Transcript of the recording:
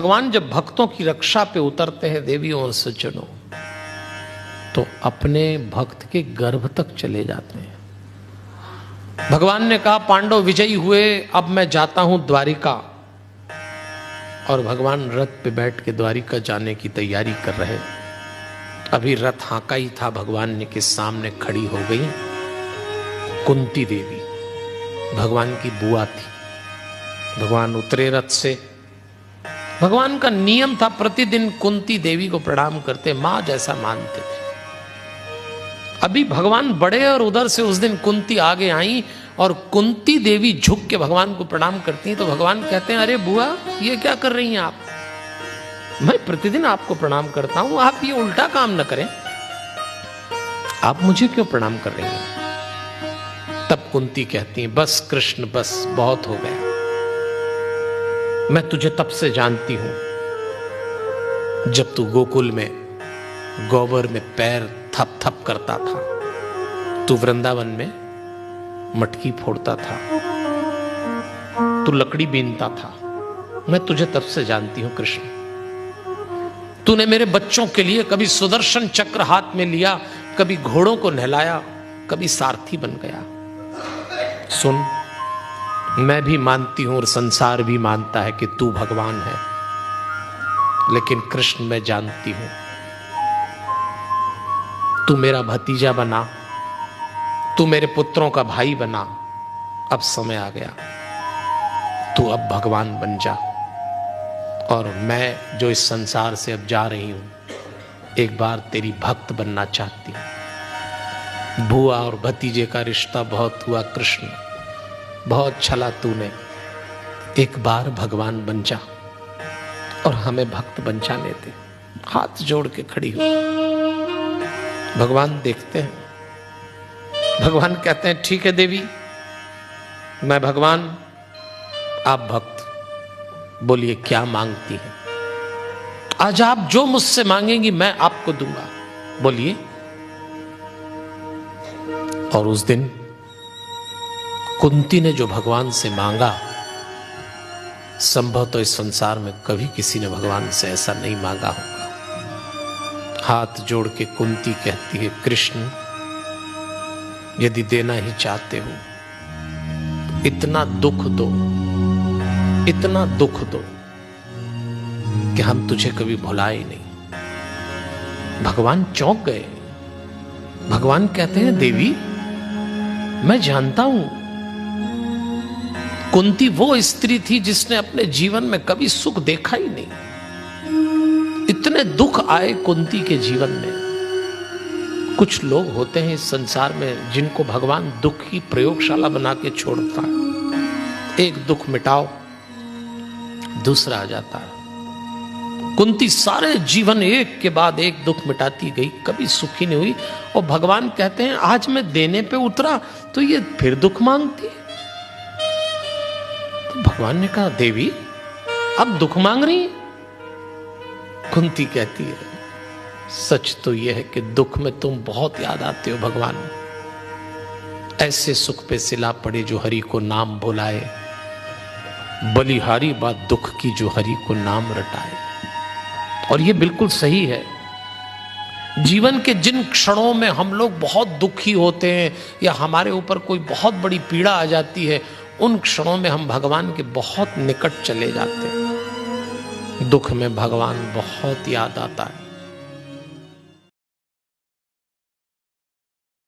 भगवान जब भक्तों की रक्षा पे उतरते हैं देवियों और सज्जनों, तो अपने भक्त के गर्भ तक चले जाते हैं। भगवान ने कहा पांडव विजयी हुए, अब मैं जाता हूं द्वारिका। और भगवान रथ पे बैठ के द्वारिका जाने की तैयारी कर रहे। अभी रथ हाँका ही था, भगवान ने के सामने खड़ी हो गई कुंती देवी, भगवान की बुआ थी। भगवान उतरे रथ से। भगवान का नियम था प्रतिदिन कुंती देवी को प्रणाम करते, मां जैसा मानते थे। अभी भगवान बढ़े और उधर से उस दिन कुंती आगे आई और कुंती देवी झुक के भगवान को प्रणाम करती हैं। तो भगवान कहते हैं अरे बुआ ये क्या कर रही हैं आप, मैं प्रतिदिन आपको प्रणाम करता हूं, आप ये उल्टा काम न करें, आप मुझे क्यों प्रणाम कर रही हैं। तब कुंती कहती हैं बस कृष्ण बस बहुत हो गया, मैं तुझे तब से जानती हूं जब तू गोकुल में गोबर में पैर थप थप करता था, तू वृंदावन में मटकी फोड़ता था, तू लकड़ी बीनता था, मैं तुझे तब से जानती हूं कृष्ण। तूने मेरे बच्चों के लिए कभी सुदर्शन चक्र हाथ में लिया, कभी घोड़ों को नहलाया, कभी सारथी बन गया। सुन, मैं भी मानती हूं और संसार भी मानता है कि तू भगवान है, लेकिन कृष्ण मैं जानती हूं तू मेरा भतीजा बना, तू मेरे पुत्रों का भाई बना। अब समय आ गया, तू अब भगवान बन जा। और मैं जो इस संसार से अब जा रही हूं, एक बार तेरी भक्त बनना चाहती हूं। बुआ और भतीजे का रिश्ता बहुत हुआ कृष्ण, बहुत छला तूने, एक बार भगवान बन जा और हमें भक्त बन जाने दे। हाथ जोड़ के खड़ी हो। भगवान देखते हैं, भगवान कहते हैं ठीक है देवी, मैं भगवान आप भक्त, बोलिए क्या मांगती हैं। आज आप जो मुझसे मांगेंगी मैं आपको दूंगा, बोलिए। और उस दिन कुंती ने जो भगवान से मांगा, संभव तो इस संसार में कभी किसी ने भगवान से ऐसा नहीं मांगा होगा। हाथ जोड़ के कुंती कहती है कृष्ण यदि देना ही चाहते हो, इतना दुख दो, इतना दुख दो कि हम तुझे कभी भुलाए नहीं। भगवान चौंक गए। भगवान कहते हैं देवी मैं जानता हूं कुंती वो स्त्री थी जिसने अपने जीवन में कभी सुख देखा ही नहीं। इतने दुख आए कुंती के जीवन में। कुछ लोग होते हैं इस संसार में जिनको भगवान दुख की प्रयोगशाला बना के छोड़ता है। एक दुख मिटाओ दूसरा आ जाता है। कुंती सारे जीवन एक के बाद एक दुख मिटाती गई, कभी सुखी नहीं हुई। और भगवान कहते हैं आज मैं देने पे उतरा तो ये फिर दुख मांगती है। तो भगवान ने कहा देवी अब दुख मांग रही है। कुंती कहती है सच तो यह है कि दुख में तुम बहुत याद आते हो भगवान। ऐसे सुख पे सिला पड़े जो हरि को नाम भुलाए, बलिहारी बात दुख की जो हरि को नाम रटाए। और ये बिल्कुल सही है। जीवन के जिन क्षणों में हम लोग बहुत दुखी होते हैं या हमारे ऊपर कोई बहुत बड़ी पीड़ा आ जाती है, उन क्षणों में हम भगवान के बहुत निकट चले जाते हैं। दुख में भगवान बहुत याद आता है।